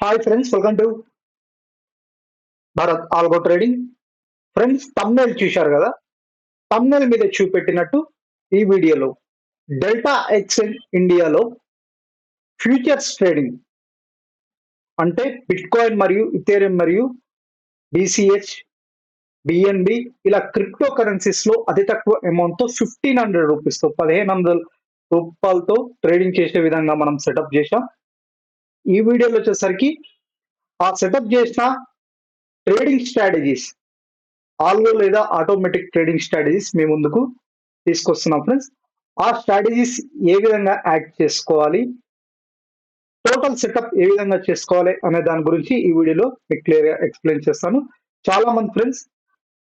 Hi friends, welcome to Bharat algo trading. Friends, thumbnail చూశారు కదా. Thumbnail మీద చూపెట్టినట్టు ఈ వీడియోలో డెల్టా ఎక్స్చేంజ్ ఇండియాలో ఫ్యూచర్స్ ట్రేడింగ్ అంటే బిట్ కాయిన్ మరియు ఇథేరియం మరియు BCH, BNB ఇలా క్రిప్టో కరెన్సీస్ లో అతి తక్కువ అమౌంట్ తో 1500 రూపీస్ తో 1500 రూపాయలతో ట్రేడింగ్ చేసే విధంగా మనం సెటప్ చేశాం. ఈ వీడియోలో వచ్చేసరికి ఆ సెటప్ చేసిన ట్రేడింగ్ స్ట్రాటజీస్ ఆల్గో లేదా ఆటోమేటిక్ ట్రేడింగ్ స్ట్రాటజీస్ మీ ముందుకు తీసుకొస్తున్నాం ఫ్రెండ్స్. ఆ స్ట్రాటజీస్ ఏ విధంగా యాక్ట్ చేసుకోవాలి, టోటల్ సెటప్ ఏ విధంగా చేసుకోవాలి అనే దాని గురించి ఈ వీడియోలో మీకు క్లియర్ గా ఎక్స్ప్లెయిన్ చేస్తాను. చాలా మంది ఫ్రెండ్స్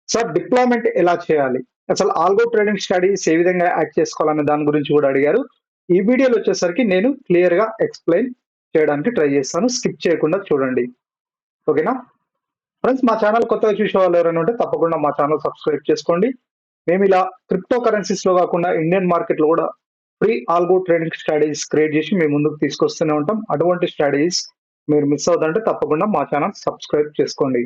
సార్ డిప్లాయ్మెంట్ ఎలా చేయాలి, అసలు ఆల్గో ట్రేడింగ్ స్ట్రాటజీస్ ఏ విధంగా యాక్ట్ చేసుకోవాలనే దాని గురించి కూడా అడిగారు. ఈ వీడియోలో వచ్చేసరికి నేను క్లియర్ గా ఎక్స్ప్లెయిన్ చేయడానికి ట్రై చేస్తాను. స్కిప్ చేయకుండా చూడండి, ఓకేనా ఫ్రెండ్స్. మా ఛానల్ కొత్తగా చూసే వాళ్ళు ఎవరైనా ఉంటే తప్పకుండా మా ఛానల్ సబ్స్క్రైబ్ చేసుకోండి. మేము ఇలా క్రిప్టో కరెన్సీస్ లో కాకుండా ఇండియన్ మార్కెట్ లో కూడా free algo trading strategies create చేసి మేము ముందుకు తీసుకొస్తూనే ఉంటాం. అటువంటి స్ట్రాటజీస్ మీరు మిస్ అవుతుంటే తప్పకుండా మా ఛానల్ సబ్స్క్రైబ్ చేసుకోండి.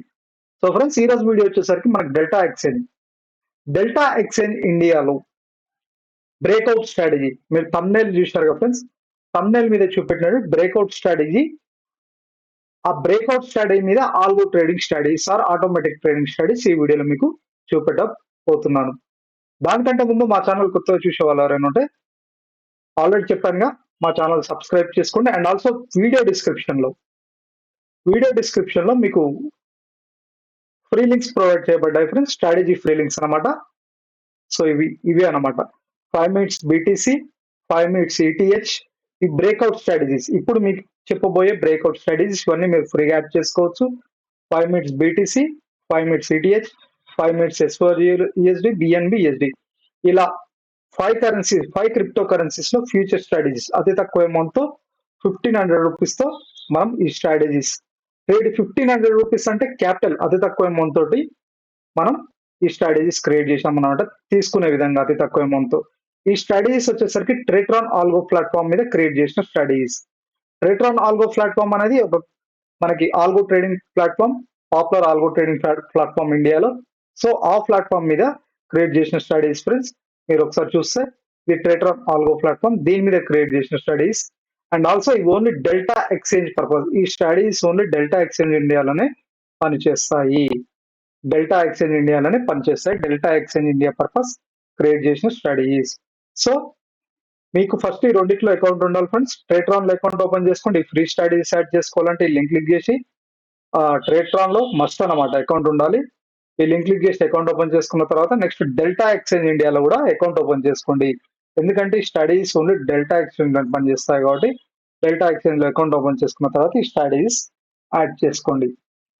సో ఫ్రెండ్స్, ఈ రోజు వీడియో వచ్చేసరికి మనకి డెల్టా ఎక్స్చేంజ్ ఇండియాలో బ్రేక్అవుట్ స్ట్రాటజీ. మీరు థంబ్నెయిల్ చూశారు కదా ఫ్రెండ్స్, థంబ్నెయిల్ మీద చూపెట్టినట్టు బ్రేక్అవుట్ స్ట్రాటజీ. ఆ బ్రేక్అవుట్ స్ట్రాటజీ మీద algo trading strategies or automatic trading strategies ఈ వీడియోలో మీకు చూపెట్టబోతున్నాను. దానికంటే ముందు మా ఛానల్ కొత్తగా చూసే వాళ్ళు ఎవరైనా ఉంటే ఆల్రెడీ చెప్పానుగా, మా ఛానల్ సబ్స్క్రైబ్ చేసుకోండి. అండ్ ఆల్సో వీడియో డిస్క్రిప్షన్ లో మీకు ఫ్రీ లింక్స్ ప్రొవైడ్ చేయబడ్డాయి ఫ్రెండ్స్, స్ట్రాటజీ ఫ్రీ లింక్స్ అనమాట. సో ఇవి అనమాట 5 minutes BTC, 5 minutes ETH, ఈ బ్రేక్అవుట్ స్ట్రాటజీస్. ఇప్పుడు మీకు చెప్పబోయే బ్రేక్అవుట్ స్ట్రాటజీస్ ఇవన్నీ మీరు ఫ్రీగా యాడ్ చేసుకోవచ్చు. 5 minutes BTC, 5 minutes ETH, 5 minutes SYUSD, BNB, USD ఇలా 5 క్రిప్టో కరెన్సీస్ లో ఫ్యూచర్ స్ట్రాటజీస్ అతి తక్కువ అమౌంట్ తో 1500 రూపీస్ తో మనం ఈ స్ట్రాటజీస్ 1500 రూపీస్ అంటే క్యాపిటల్, అతి తక్కువ అమౌంట్ తోటి మనం ఈ స్ట్రాటజీస్ క్రియేట్ చేసాం అన్నమాట. తీసుకునే విధంగా అతి తక్కువ అమౌంట్ తో ఈ స్ట్రాటజీస్ వచ్చేసరికి ట్రేట్రాన్ ఆల్గో ప్లాట్ఫామ్ మీద క్రియేట్ చేసిన స్ట్రాటజీస్. ట్రేట్రాన్ ఆల్గో ప్లాట్ఫామ్ అనేది మనకి algo trading platform, popular algo trading platform ఇండియాలో. సో ఆ ప్లాట్ఫామ్ మీద క్రియేట్ చేసిన స్ట్రాటజీస్ ఫ్రెండ్స్. మీరు ఒకసారి చూస్తే ఇది ట్రేట్రాన్ ఆల్గో ప్లాట్ఫామ్, దీని మీద క్రియేట్ చేసిన స్ట్రాటజీస్. అండ్ ఆల్సో ఇవి ఓన్లీ డెల్టా ఎక్స్చేంజ్ పర్పస్. ఈ స్ట్రాటజీస్ ఓన్లీ డెల్టా ఎక్స్చేంజ్ ఇండియాలోనే పనిచేస్తాయి. Delta exchange India purpose create చేసిన స్ట్రాటజీస్. సో మీకు ఫస్ట్ ఈ రెండిట్లో అకౌంట్ ఉండాలి ఫ్రెండ్స్. ట్రేట్రాన్ లో అకౌంట్ ఓపెన్ చేసుకోండి. ఫ్రీ స్ట్రాటజీస్ యాడ్ చేసుకోవాలంటే ఈ లింక్ క్లిక్ చేసి ట్రేట్రాన్ లో మస్ట్ అనమాట అకౌంట్ ఉండాలి. ఈ లింక్ క్లిక్ చేసి అకౌంట్ ఓపెన్ చేసుకున్న తర్వాత నెక్స్ట్ డెల్టా ఎక్స్చేంజ్ ఇండియాలో కూడా అకౌంట్ ఓపెన్ చేసుకోండి. ఎందుకంటే ఈ స్ట్రాటజీస్ ఓన్లీ డెల్టా ఎక్స్చేంజ్ పనిచేస్తాయి కాబట్టి డెల్టా ఎక్స్చేంజ్ లో అకౌంట్ ఓపెన్ చేసుకున్న తర్వాత ఈ స్ట్రాటజీస్ యాడ్ చేసుకోండి.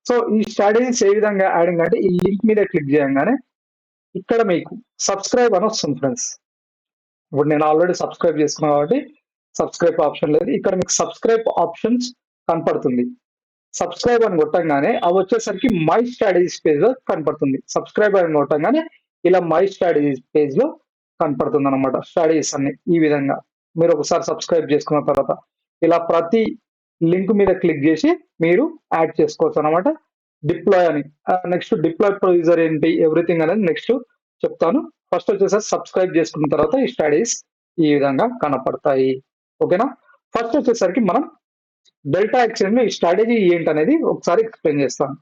సో ఈ స్ట్రాటజీస్ ఏ విధంగా యాడింగ్ అంటే ఈ లింక్ మీద క్లిక్ చేయగానే ఇక్కడ మీకు సబ్స్క్రైబ్ అని వస్తుంది ఫ్రెండ్స్. ఇప్పుడు నేను ఆల్రెడీ సబ్స్క్రైబ్ చేసుకున్నాను కాబట్టి సబ్స్క్రైబ్ ఆప్షన్ లేదు. ఇక్కడ మీకు సబ్స్క్రైబ్ ఆప్షన్స్ కనపడుతుంది. సబ్స్క్రైబ్ అని కొట్టంగానే అవి వచ్చేసరికి మై స్ట్రాటజీస్ పేజ్ లో కనపడుతుంది. సబ్స్క్రైబ్ అని కొట్టంగానే ఇలా మై స్ట్రాటజీస్ పేజ్ లో కనపడుతుంది అనమాట. స్ట్రాటజీస్ అన్ని ఈ విధంగా మీరు ఒకసారి సబ్స్క్రైబ్ చేసుకున్న తర్వాత ఇలా ప్రతి లింక్ మీద క్లిక్ చేసి మీరు యాడ్ చేసుకోవచ్చు అనమాట. డిప్లాయ్ అని నెక్స్ట్ డిప్లాయ్ ప్రొసీజర్ ఏంటి, ఎవ్రీథింగ్ అనేది నెక్స్ట్ చెప్తాను. ఫస్ట్ వచ్చేసరికి సబ్స్క్రైబ్ చేసుకున్న తర్వాత ఈ స్ట్రాటజీస్ ఈ విధంగా కనపడతాయి, ఓకేనా. ఫస్ట్ వచ్చేసరికి మనం డెల్టా ఎక్స్చేంజ్ లో ఈ స్ట్రాటజీ ఏంటనేది ఒకసారి ఎక్స్ప్లెయిన్ చేస్తాను.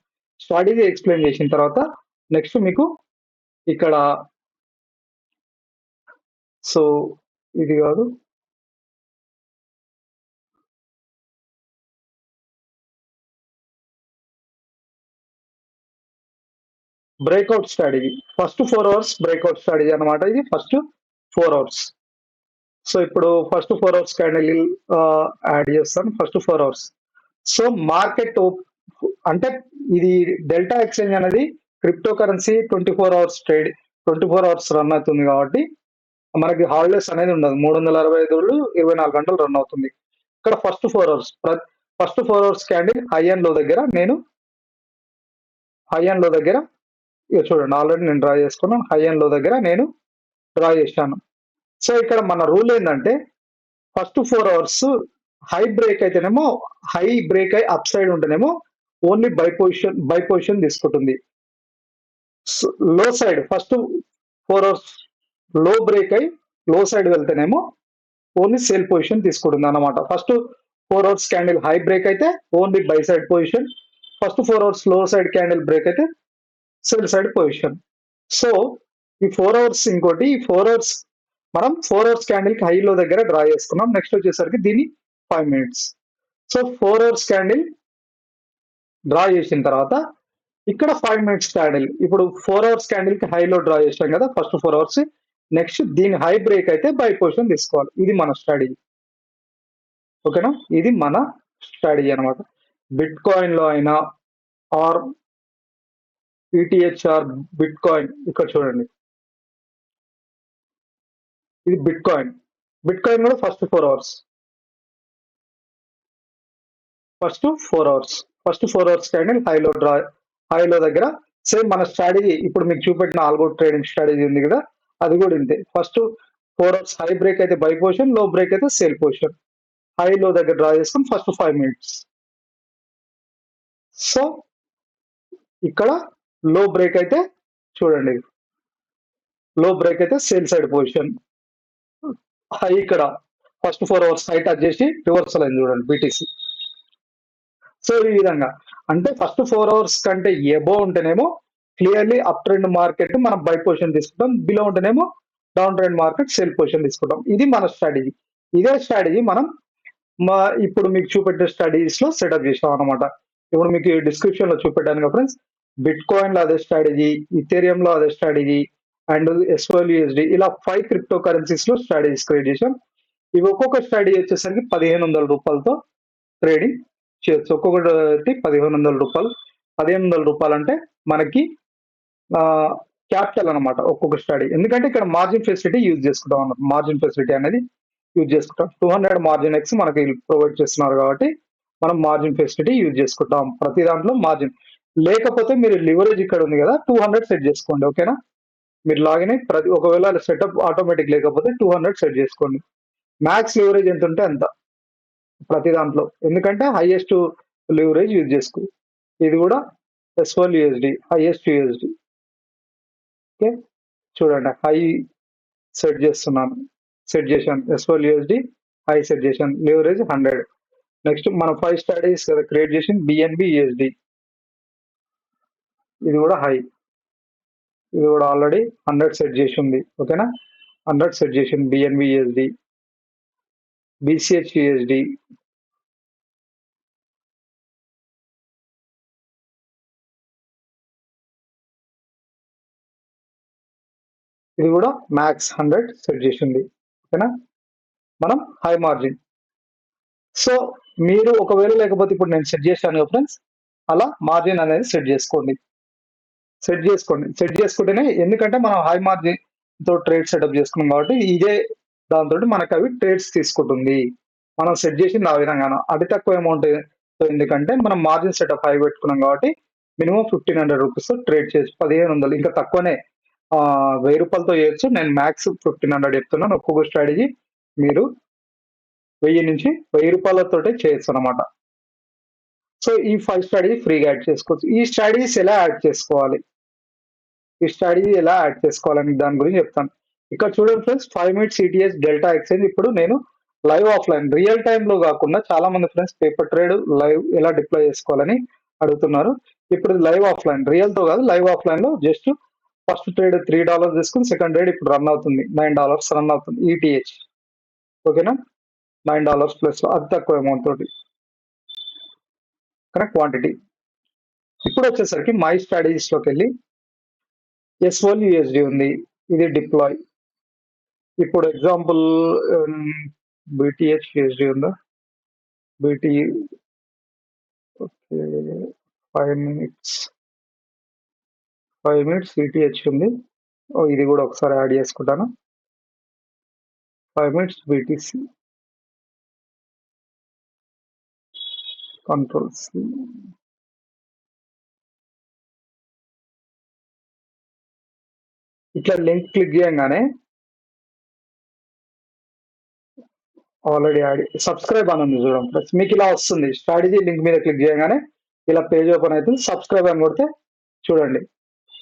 స్ట్రాటజీ ఎక్స్ప్లెయిన్ చేసిన తర్వాత నెక్స్ట్ మీకు ఇక్కడ సో ఇది కాదు, breakout strategy first 4 hours breakout strategy అనమాట. ఇది ఫస్ట్ 4 hours. సో ఇప్పుడు ఫస్ట్ 4 hours క్యాండిల్ యాడ్ చేస్తాను. First 4 hours. సో మార్కెట్ అంటే ఇది డెల్టా ఎక్స్చేంజ్ అనేది crypto currency 24 hours trade, 24 hours run అవుతుంది కాబట్టి మనకి హాలిడేస్ అనేది ఉండదు. 365 రోజులు 24 గంటలు రన్ అవుతుంది. ఇక్కడ first 4 hours, first 4 hours candle high and లో దగ్గర ఇక చూడండి, ఆల్రెడీ నేను డ్రా చేసుకున్నాను. హై అండ్ లో దగ్గర నేను డ్రా చేశాను. సో ఇక్కడ మన రూల్ ఏంటంటే ఫస్ట్ 4 hours హై బ్రేక్ అయితేనేమో హై బ్రేక్ అయి అప్ సైడ్ ఉంటేనేమో ఓన్లీ బై పొజిషన్ తీసుకుంటుంది. లో సైడ్ ఫస్ట్ 4 అవర్స్ లో బ్రేక్ అయి లో సైడ్ వెళ్తేనేమో ఓన్లీ సేల్ పొజిషన్ తీసుకుంటుంది అన్నమాట. First 4 hours candle high break అయితే only buy side position, first 4 hours low side candle break అయితే సెల్ సైడ్ పొజిషన్. సో ఈ 4 hours ఇంకోటి, ఈ 4 అవర్స్ మనం 4 అవర్స్ క్యాండిల్ కి హైలో దగ్గర డ్రా చేసుకున్నాం. నెక్స్ట్ వచ్చేసరికి దీన్ని 5 minutes. So 4 hours candle draw చేసిన తర్వాత ఇక్కడ 5 minutes క్యాండిల్, ఇప్పుడు 4 అవర్స్ క్యాండిల్ కి హైలో డ్రా చేసాం కదా ఫస్ట్ 4 అవర్స్, నెక్స్ట్ దీని హై బ్రేక్ అయితే బై పొజిషన్ తీసుకోవాలి. ఇది మన స్ట్రాటజీ. ఓకేనా, ఇది మన స్ట్రాటజీ అనమాట. బిట్ కాయిన్ లో అయినా or ETH or bitcoin, ఇక్కడ చూడండి ఇది బిట్ కాయిన్. బిట్ కాయిన్ కూడా first 4 hours, first 4 hours candle హైలో దగ్గర సేమ్ మన స్ట్రాటజీ ఇప్పుడు మీకు చూపెట్టిన ఆల్గో ట్రేడింగ్ స్ట్రాటజీ ఉంది కదా, అది కూడా ఇంతే. ఫస్ట్ 4 అవర్స్ హై బ్రేక్ అయితే బై పొజిషన్, లో బ్రేక్ అయితే సేల్ పొజిషన్. హైలో దగ్గర డ్రా చేసుకుని ఫస్ట్ 5 minutes. సో ఇక్కడ లో బ్రేక్ అయితే చూడండి, లో బ్రేక్ అయితే సేల్ సైడ్ పొజిషన్. హై ఇక్కడ ఫస్ట్ 4 అవర్స్ హై టచ్ చేసి రివర్సల్ అయింది చూడండి బీటీసీ. సో ఈ విధంగా అంటే ఫస్ట్ 4 అవర్స్ కంటే ఎబో ఉంటేనేమో క్లియర్లీ అప్ ట్రెండ్ మార్కెట్ మనం బై పొజిషన్ తీసుకుంటాం, బిలో ఉంటేనేమో down trend market sale position తీసుకుంటాం. ఇది మన స్ట్రాటజీ. ఇదే స్ట్రాటజీ మనం మా ఇప్పుడు మీకు చూపెట్టే స్ట్రాటజీస్ లో సెటప్ చేసాం అనమాట. ఇప్పుడు మీకు డిస్క్రిప్షన్ లో చూపెట్టాను కదా ఫ్రెండ్స్, బిట్ కాయిన్ లో అదే స్ట్రాటజీ, ఇథేరియం లో అదే స్ట్రాటజీ, అండ్ ఎస్ఓఎల్యూఎస్డి, ఇలా 5 క్రిప్టో కరెన్సీస్ లో స్ట్రాటజీస్ క్రియేట్ చేసాం. ఇవి ఒక్కొక్క స్ట్రాటజీ వచ్చేసరికి 1500 రూపాయలతో ట్రేడింగ్ చేయొచ్చు. ఒక్కొక్కటి 1500 రూపాయలు. 1500 రూపాయలు అంటే మనకి క్యాపిటల్ అనమాట ఒక్కొక్క స్ట్రాటజీ. ఎందుకంటే ఇక్కడ మార్జిన్ ఫెసిలిటీ యూజ్ చేసుకుంటాం అన్నమాట. మార్జిన్ ఫెసిలిటీ అనేది యూజ్ చేసుకుంటాం. 200 మార్జిన్ ఎక్స్ మనకి ప్రొవైడ్ చేస్తున్నారు కాబట్టి మనం మార్జిన్ ఫెసిలిటీ యూజ్ చేసుకుంటాం. ప్రతి దాంట్లో మార్జిన్ లేకపోతే మీరు లివరేజ్ ఇక్కడ ఉంది కదా 200 సెట్ చేసుకోండి. ఓకేనా, మీరు లాగిన్ అయ్యి ఒకవేళ సెటప్ ఆటోమేటిక్ లేకపోతే 200 సెట్ చేసుకోండి. మ్యాక్స్ లివరేజ్ ఎంత ఉంటే అంత ప్రతి దాంట్లో, ఎందుకంటే హైయెస్ట్ లివరేజ్ యూజ్ చేసుకో. ఇది కూడా SOL USD, highest USD. Okay, చూడండి హై సెట్ చేస్తున్నాను, సెట్ చేశాను. ఎస్ఓఎల్ యూఎస్డి హై సెట్ చేశాను, లివరేజ్ 100. నెక్స్ట్ మనం 5 స్ట్రాటజీస్ కదా క్రియేట్ చేసి బిఎన్బి యూఎస్డి, ఇది కూడా హై, ఇది కూడా ఆల్రెడీ 100 సెట్ చేసి ఉంది. ఓకేనా, 100 సెట్ చేసింది. బిఎన్బి యూఎస్డి, బీసీహెచ్ యూఎస్డి, ఇది కూడా మ్యాక్స్ 100 సెట్ చేసింది. ఓకేనా, మనం హై మార్జిన్. సో మీరు ఒకవేళ లేకపోతే ఇప్పుడు నేను సెట్ చేశాను ఫ్రెండ్స్, అలా మార్జిన్ అనేది సెట్ చేసుకోండి. సెట్ చేసుకుంటేనే, ఎందుకంటే మనం హై మార్జిన్ తో ట్రేడ్ సెటప్ చేసుకున్నాం కాబట్టి ఇదే దాంతో మనకు అవి ట్రేడ్స్ తీసుకుంటుంది. మనం సెట్ చేసింది ఆ విధంగా అతి తక్కువ అమౌంట్. ఎందుకంటే మనం మార్జిన్ సెటప్ హై పెట్టుకున్నాం కాబట్టి మినిమం 1500 రూపీస్ ట్రేడ్ చేసి 1500 ఇంకా తక్కువనే 1000 రూపాయలతో చేయొచ్చు. నేను మ్యాక్స్ 1500 చెప్తున్నాను. ఒక్కొక్క స్ట్రాటజీ మీరు 1000 నుంచి 1000 రూపాయలతోటే చేయొచ్చు అనమాట. సో ఈ 5 స్ట్రాటజీ ఫ్రీగా యాడ్ చేసుకోవచ్చు. ఈ స్ట్రాటజీస్ ఎలా యాడ్ చేసుకోవాలి, అని దాని గురించి చెప్తాను. ఇక్కడ చూడండి friends, 5 minutes CTS delta exchange. ఇప్పుడు నేను లైవ్ ఆఫ్లైన్ రియల్ టైమ్ లో కాకుండా చాలా మంది ఫ్రెండ్స్ పేపర్ ట్రేడ్ లైవ్ ఎలా డిప్లాయ్ చేసుకోవాలని అడుగుతున్నారు. ఇప్పుడు లైవ్ ఆఫ్లైన్, రియల్ తో కాదు, లైవ్ ఆఫ్లైన్ లో జస్ట్ ఫస్ట్ ట్రేడ్ $3 తీసుకుని సెకండ్ ట్రేడ్ ఇప్పుడు రన్ అవుతుంది $9 రన్ అవుతుంది ఈటీహెచ్. ఓకేనా, $9 ప్లస్ అతి తక్కువ అమౌంట్ తోటి కరెక్ట్ క్వాంటిటీ. ఇప్పుడు వచ్చేసరికి మై స్ట్రాటజీస్ లోకి వెళ్ళి ఎస్ఓఎల్ యూఎస్డి ఉంది, ఇది డిప్లాయ్. ఇప్పుడు ఎగ్జాంపుల్ బీటీహెచ్ యూఎస్డి ఉందా, బీటీ 5 minutes సిటిహెచ్ ఉంది. ఇది కూడా ఒకసారి యాడ్ చేసుకుంటాను. 5 minutes బీటీసీ కంట్రోల్స్. ఇట్లా లింక్ క్లిక్ చేయగానే ఆల్రెడీ యాడ్ సబ్స్క్రైబ్ అని ఉంది చూడండి ఫ్రెండ్స్, మీకు ఇలా వస్తుంది. స్ట్రాటజీ లింక్ మీద క్లిక్ చేయగానే ఇలా పేజ్ ఓపెన్ అవుతుంది. సబ్స్క్రైబ్ అని కొడితే చూడండి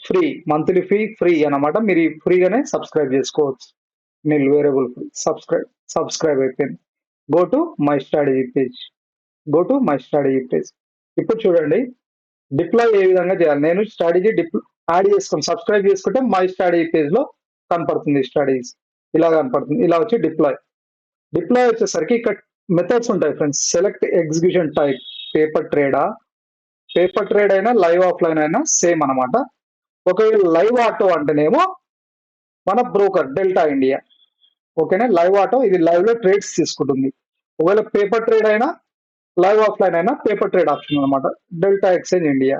ఫ్రీ, మంత్లీ ఫీ ఫ్రీ అన్నమాట. మీరు ఫ్రీగానే సబ్స్క్రైబ్ చేసుకోవచ్చు. నీళ్ళు వేరియబుల్ ఫ్రీ. సబ్స్క్రైబ్ అయిపోయింది. Go to my strategy page. Go to my strategy page. ఇప్పుడు చూడండి డిప్లాయ్ ఏ విధంగా చేయాలి. నేను స్ట్రాటజీ యాడ్ చేసుకుని సబ్స్క్రైబ్ చేసుకుంటే మై స్ట్రాటజీ పేజ్ లో కనపడుతుంది. స్ట్రాటజీస్ ఇలా కనపడుతుంది. ఇలా వచ్చి డిప్లాయ్ వచ్చేసరికి ఇక్కడ మెథడ్స్ ఉంటాయి friends. Select execution type, paper trade అయినా లైవ్ ఆఫ్లైన్ అయినా సేమ్ అనమాట. ఒకవేళ లైవ్ ఆటో అంటేనేమో మన బ్రోకర్ డెల్టా ఇండియా. ఓకేనా, లైవ్ ఆటో ఇది లైవ్ లో ట్రేడ్స్ తీసుకుంటుంది. ఒకవేళ పేపర్ ట్రేడ్ అయినా లైవ్ ఆఫ్లైన్ అయినా పేపర్ ట్రేడ్ ఆప్షన్ అనమాట. డెల్టా ఎక్స్చేంజ్ ఇండియా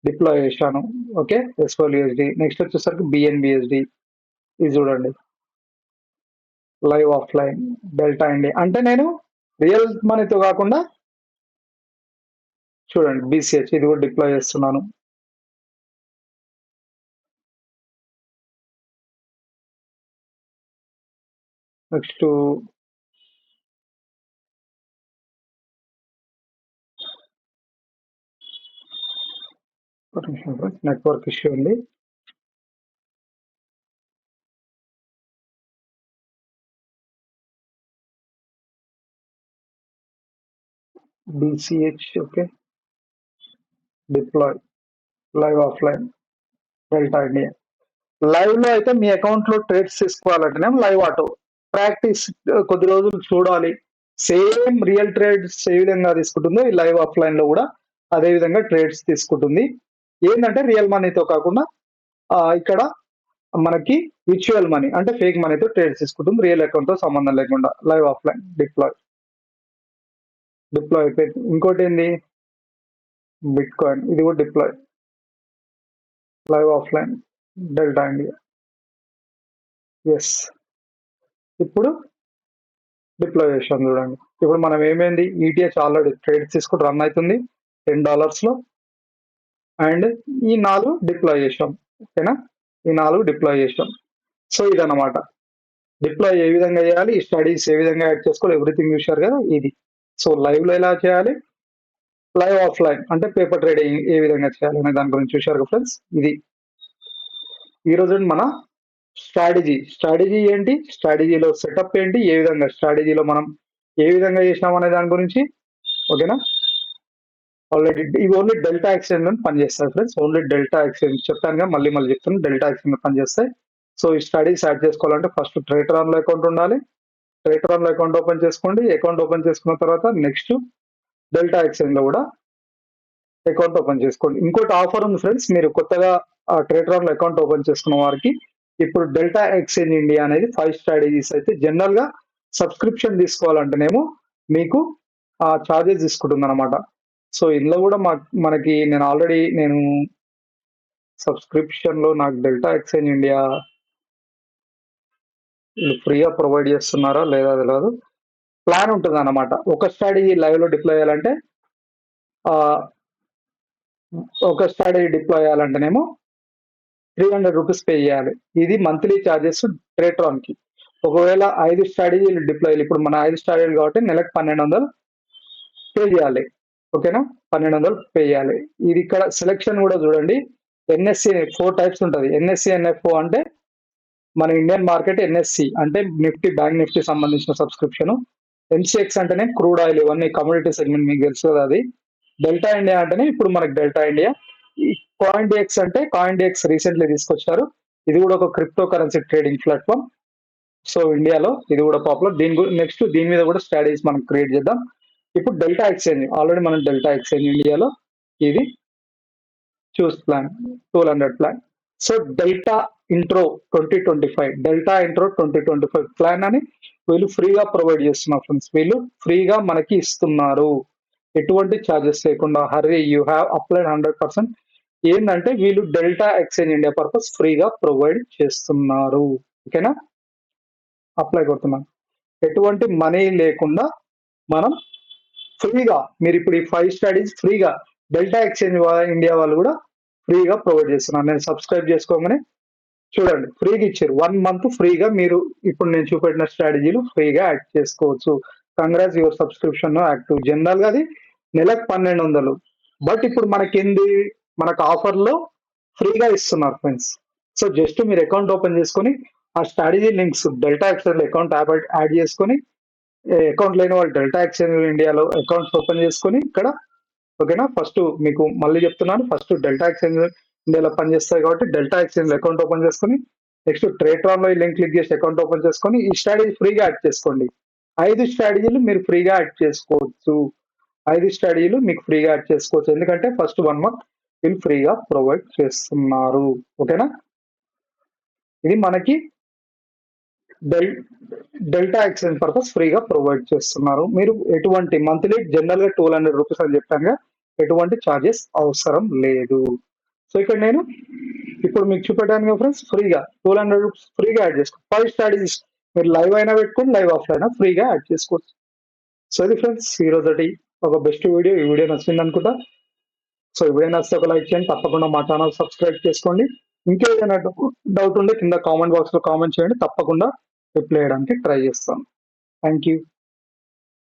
డిప్లాయ్ చేశాను. Okay, SOLUSD. నెక్స్ట్ వచ్చేసరికి BNBSD. ఇది చూడండి లైవ్ ఆఫ్లైన్ డెల్టా ఇండియా అంటే నేను రియల్ మనీతో కాకుండా చూడండి BCH ఇది కూడా డిప్లాయ్ చేస్తున్నాను. నెక్స్ట్ నెట్వర్క్ ఇష్యూ ఉంది. BCH. Okay, deploy live offline Delta India. Live లో అయితే మీ అకౌంట్ లో ట్రేడ్స్ తీసుకోవాలంటేనే లైవ్ ఆటో. ప్రాక్టీస్ కొద్ది రోజులు చూడాలి. సేమ్ రియల్ ట్రేడ్స్ ఏ విధంగా తీసుకుంటుందో ఈ లైవ్ ఆఫ్లైన్ లో కూడా అదే విధంగా ట్రేడ్స్ తీసుకుంటుంది. ఏంటంటే రియల్ మనీతో కాకుండా ఇక్కడ మనకి విర్చువల్ మనీ అంటే ఫేక్ మనీతో ట్రేడ్స్ తీసుకుంటుంది. రియల్ అకౌంట్ తో సంబంధం లేకుండా. లైవ్ ఆఫ్లైన్ డిప్లాయ్ అయిపోయింది. ఇంకోటి ఏంది, బిట్ కాయిన్. ఇది కూడా deploy live offline Delta India. Yes, ఇప్పుడు డిప్లాయ్ చేసాం చూడండి. ఇప్పుడు మనం ఏమైంది, ETH ఆల్రెడీ ట్రేడ్ తీసుకుని రన్ అవుతుంది $10 లో. అండ్ ఈ 4 డిప్లాయ్ చేసాం. ఓకేనా, ఈ 4 డిప్లాయ్ చేసాం. సో ఇదన్నమాట డిప్లాయ్ ఏ విధంగా చేయాలి, ఈ స్టడీస్ ఏ విధంగా యాడ్ చేసుకోవాలి, ఎవ్రీథింగ్ చూశారు కదా ఇది. సో లైవ్ లో ఎలా చేయాలి, లైవ్ ఆఫ్లైన్ అంటే పేపర్ ట్రేడింగ్ ఏ విధంగా చేయాలి అనే దాని గురించి చూశారు కదా ఫ్రెండ్స్. ఇది ఈ రోజు మన స్ట్రాటజీ ఏంటి, స్ట్రాటజీలో సెటప్ ఏంటి, ఏ విధంగా స్ట్రాటజీలో మనం ఏ విధంగా చేసినాం అనే దాని గురించి. ఓకేనా, ఆల్రెడీ ఇవి ఓన్లీ డెల్టా ఎక్స్చేంజ్ లో పనిచేస్తాయి ఫ్రెండ్స్. ఓన్లీ డెల్టా ఎక్స్చేంజ్ చెప్పాను కదా, మళ్ళీ చెప్తాను. డెల్టా ఎక్స్చేంజ్ లో పనిచేస్తాయి. సో ఈ స్టడీస్ యాడ్ చేసుకోవాలంటే ఫస్ట్ ట్రేటరాన్ లో అకౌంట్ ఉండాలి. ట్రేటరాన్ లో అకౌంట్ ఓపెన్ చేసుకోండి. అకౌంట్ ఓపెన్ చేసుకున్న తర్వాత నెక్స్ట్ డెల్టా ఎక్స్చేంజ్ లో కూడా అకౌంట్ ఓపెన్ చేసుకోండి. ఇంకోటి ఆఫర్ ఉంది ఫ్రెండ్స్, మీరు కొత్తగా ట్రేటరాన్ లో అకౌంట్ ఓపెన్ చేసుకున్న వారికి ఇప్పుడు డెల్టా ఎక్స్చేంజ్ ఇండియా అనేది 5 స్ట్రాటజీస్ అయితే జనరల్ గా సబ్స్క్రిప్షన్ తీసుకోవాలంటేనేమో మీకు చార్జెస్ తీసుకుంటుంది అనమాట. సో ఇందులో కూడా మనకి నేను సబ్స్క్రిప్షన్ లో నాకు డెల్టా ఎక్స్చేంజ్ ఇండియా ఫ్రీగా ప్రొవైడ్ చేస్తున్నారా లేదా తెలియదు. ప్లాన్ ఉంటుంది అనమాట. ఒక స్ట్రాటజీ లైవ్ లో డిప్లాయ్ చేయాలంటే $300 పే చేయాలి. ఇది మంత్లీ చార్జెస్ ట్రేటరాన్ కి. ఒకవేళ 5 స్ట్రాటజీలు డిప్లాయ్, ఇప్పుడు మన 5 స్ట్రాటజీలు కాబట్టి నెలకు $1200 పే చేయాలి. ఓకేనా, $1200 పే చేయాలి. ఇది ఇక్కడ సెలెక్షన్ కూడా చూడండి. NSE 4 టైప్స్ ఉంటుంది. NSE NFO అంటే మన ఇండియన్ మార్కెట్, NSE అంటే నిఫ్టీ, బ్యాంక్ నిఫ్టీ సంబంధించిన సబ్స్క్రిప్షన్. MCX అంటేనే క్రూడ్ ఆయిల్, ఇవన్నీ కమోడిటీ సెగ్మెంట్ మీకు తెలుసు కదా అది. డెల్టా ఇండియా అంటేనే ఇప్పుడు మనకి డెల్టా ఇండియా. ఈ CoinDX అంటే CoinDX రీసెంట్లీ తీసుకొచ్చారు. ఇది కూడా ఒక crypto currency trading platform. So ఇండియాలో ఇది కూడా పాపులర్. నెక్స్ట్ దీని మీద కూడా స్ట్రాటజీస్ మనం క్రియేట్ చేద్దాం. ఇప్పుడు డెల్టా ఎక్స్చేంజ్ ఆల్రెడీ మనం డెల్టా ఎక్స్చేంజ్ ఇండియాలో ఇది చూస్ plan 1200 plan. So delta intro 2025 plan అని వీళ్ళు ఫ్రీగా ప్రొవైడ్ చేస్తున్నారు ఫ్రెండ్స్. వీళ్ళు ఫ్రీగా మనకి ఇస్తున్నారు, ఎటువంటి ఛార్జెస్ లేకుండా. Hurry, you have applied 100%. ఏంటంటే వీళ్ళు డెల్టా ఎక్స్చేంజ్ ఇండియా పర్పస్ ఫ్రీగా ప్రొవైడ్ చేస్తున్నారు. ఓకేనా, అప్లై కొడుతున్నాను. ఎటువంటి మనీ లేకుండా మనం ఫ్రీగా, మీరు ఇప్పుడు ఈ 5 స్టడీస్ ఫ్రీగా డెల్టా ఎక్స్చేంజ్ ఇండియా వాళ్ళు కూడా ఫ్రీగా ప్రొవైడ్ చేస్తున్నారు. నేను సబ్స్క్రైబ్ చేసుకోగానే చూడండి ఫ్రీగా ఇచ్చారు 1 మంత్ ఫ్రీగా. మీరు ఇప్పుడు నేను చూపెట్టిన స్ట్రాటజీలు ఫ్రీగా యాడ్ చేసుకోవచ్చు. Congrats your subscription active. General గా అది నెలకు 1200. బట్ ఇప్పుడు మనకేంది, మనకు ఆఫర్ లో ఫ్రీగా ఇస్తున్నారు ఫ్రెండ్స్. సో జస్ట్ మీరు అకౌంట్ ఓపెన్ చేసుకొని ఆ strategy links Delta Excel account add చేసుకొని, అకౌంట్ లేని వాళ్ళు డెల్టా ఎక్సెల్ ఇండియాలో అకౌంట్స్ ఓపెన్ చేసుకొని ఇక్కడ, ఓకేనా. ఫస్ట్ మీకు మళ్ళీ చెప్తున్నాను, ఫస్ట్ డెల్టా ఎక్స్చేంజ్ ఇండియాలో పనిచేస్తాయి కాబట్టి డెల్టా ఎక్స్చేంజ్ అకౌంట్ ఓపెన్ చేసుకొని, నెక్స్ట్ ట్రేట్రాన్ లో ఈ లింక్ క్లిక్ చేసి అకౌంట్ ఓపెన్ చేసుకొని ఈ స్ట్రాటజీ ఫ్రీగా యాడ్ చేసుకోండి. 5 స్ట్రాటజీలు మీరు ఫ్రీగా యాడ్ చేసుకోవచ్చు. 5 స్ట్రాటజీలు మీకు ఫ్రీగా యాడ్ చేసుకోవచ్చు. ఎందుకంటే ఫస్ట్ 1 మంత్ వీళ్ళు ఫ్రీగా ప్రొవైడ్ చేస్తున్నారు. ఓకేనా. ఇది మనకి డెల్టా ఎక్స్చేంజ్ పర్పస్ ఫ్రీగా ప్రొవైడ్ చేస్తున్నారు. మీరు ఎటువంటి మంత్లీ జనరల్ గా 1200 రూపీస్ అని చెప్పాను, ఎటువంటి చార్జెస్ అవసరం లేదు. సో ఇక్కడ నేను ఇప్పుడు మీకు చూపెట్టాను ఫ్రెండ్స్, ఫ్రీగా 1200 రూపీస్ ఫ్రీగా యాడ్ చేసుకో. 5 స్ట్రాటజీస్ మీరు లైవ్ అయినా పెట్టుకొని లైవ్ ఆఫ్లైన్ అయినా ఫ్రీగా యాడ్ చేసుకోవచ్చు. సో ఇది ఫ్రెండ్స్ ఈ రోజు ఒక బెస్ట్ వీడియో. ఈ వీడియో నచ్చింది అనుకుంటా. సో ఈ వీడియో నచ్చితే ఒక లైక్ చేయండి, తప్పకుండా మా ఛానల్ సబ్స్క్రైబ్ చేసుకోండి. ఇంకేదైనా డౌట్ ఉంటే కింద కామెంట్ బాక్స్ లో కామెంట్ చేయండి, తప్పకుండా రిప్లై చేయడానికి ట్రై చేస్తాను. Thank you.